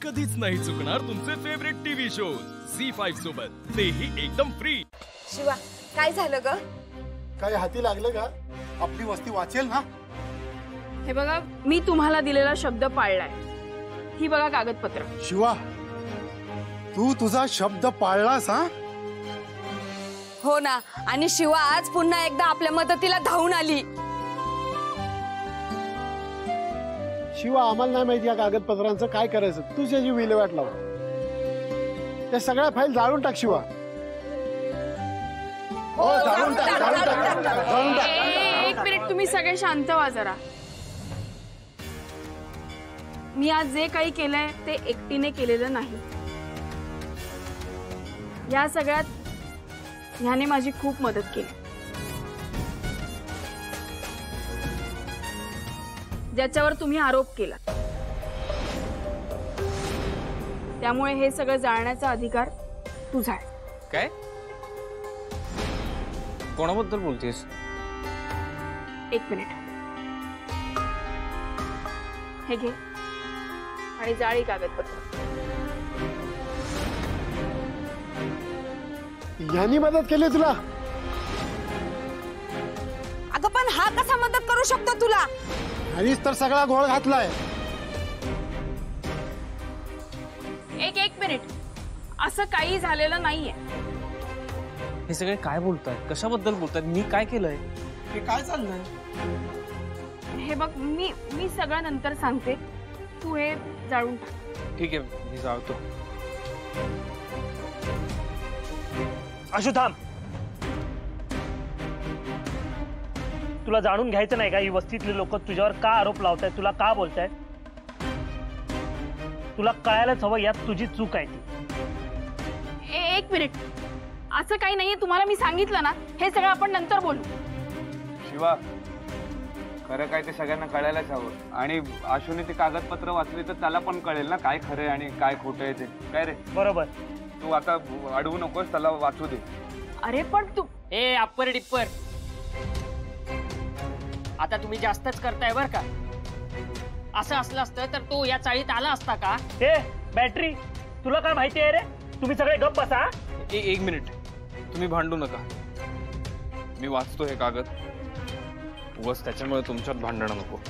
कधीच नाही चुकणार तुमचे फेवरेट टीव्ही शोज झी5 सोबत, तेही एकदम फ्री। शिवा, काय झालं ग? काय हाती लागलं का? आपली वस्ती वाचेल ना? हे बघा, मी तुम्हाला दिलेला शब्द पाळलाय। ही बघा कागदपत्र। शिवा, तू तुझा शब्द पाळलास हा? हो ना, आणि शिवा आज पुन्हा एकदा आपल्या मदतीला धावून आली। शिवा, आम्हाला नाही माहिती या कागदपत्रांचं काय करायचं, तूच याची विल्हेवाट लाव। त्या सगळ्या फाईल जाळून टाक शिवा। हो, जाळून टाक, जाळून टाक, जाळून टाक। एक मिनिट, तुम्ही सगळे शांत व्हा जरा। मी आज जे काही केलंय ते एकटीने केलेलं नाही। या सगळ्यात ह्याने माझी खूप मदत केली, ज्याच्यावर तुम्ही आरोप केला। त्यामुळे हे सगळं जाणण्याचा अधिकार तुझा आहे। काय? कोणाबद्दल बोलतेस? एक मिनिट, हे घे आणि जाळी कागदपत्र। यांनी मदत केली तुला? अगं पण हा कसा मदत करू शकतो तुला? आणिच तर सगळा घोळ घातलाय। एक मिनिट, असं काही झालेलं नाहीये। हे सगळे काय बोलतायत? कशाबद्दल बोलतायत? मी काय केलंय? हे काय चाललंय? हे बघ, मी सगळं नंतर सांगते, तू हे जाळून टाक। ठीक आहे, मी जाळतो। आशु थांब, तुला जाणून घ्यायचं नाही का ही वस्तीतले लोक तुझ्यावर का आरोप लावतायत, तुला का बोलतायत? तुला कळायलाच हवं यात तुझी चूक आहे ती। एक मिनिट, असं काही नाहीये, तुम्हाला मी सांगितलं ना, हे सगळं आपण नंतर बोलू। शिवा, खरं काय ते सगळ्यांना कळायलाच हवं, आणि आशूने ते कागदपत्र वाचले तर त्याला पण कळेल ना काय खरं आणि काय खोटं आहे ते। काय रे? बरोबर, तू आता अडवू नकोस, त्याला वाचू दे। अरे पण तू अप्पर डिप्पर, आता तुम्ही जास्तच करताय बर का। असं असलं असतं तर तो या चाळीत आला असता का? ए बॅटरी, तुला काय माहिती आहे रे? तुम्ही सगळे गप्प बसा। एक मिनिट, तुम्ही भांडू नका, मी वाचतो हे कागद, बस त्याच्यामुळे तुमच्यात भांडण नको।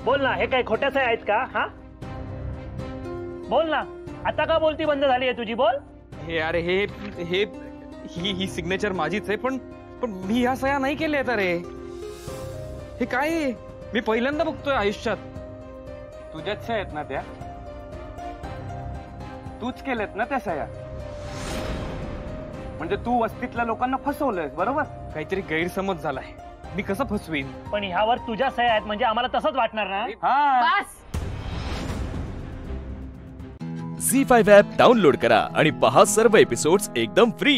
बोल ना, हे काय खोट्या सह्या आहेत का? हा बोल ना, आता का बोलती बंद झाली आहे तुझी? बोल। हे अरे ही सिग्नेचर माझीच आहे, पण मी ह्या सह्या नाही केल्या रे। हे काय आहे? मी पहिल्यांदा बघतोय आयुष्यात। तुझ्याच सह्या आहेत ना त्या? तूच केलेत ना त्या सह्या? म्हणजे तू वस्तीतल्या लोकांना फसवलंयस, बरोबर? काहीतरी गैरसमज झालाय, मी कसं फसवीन? पण ह्यावर तुझ्या सह्या आहेत म्हणजे आम्हाला तसंच वाटणार ना? हा, बस। झी5 ॲप डाउनलोड करा आणि पहा सर्व एपिसोड्स एकदम फ्री।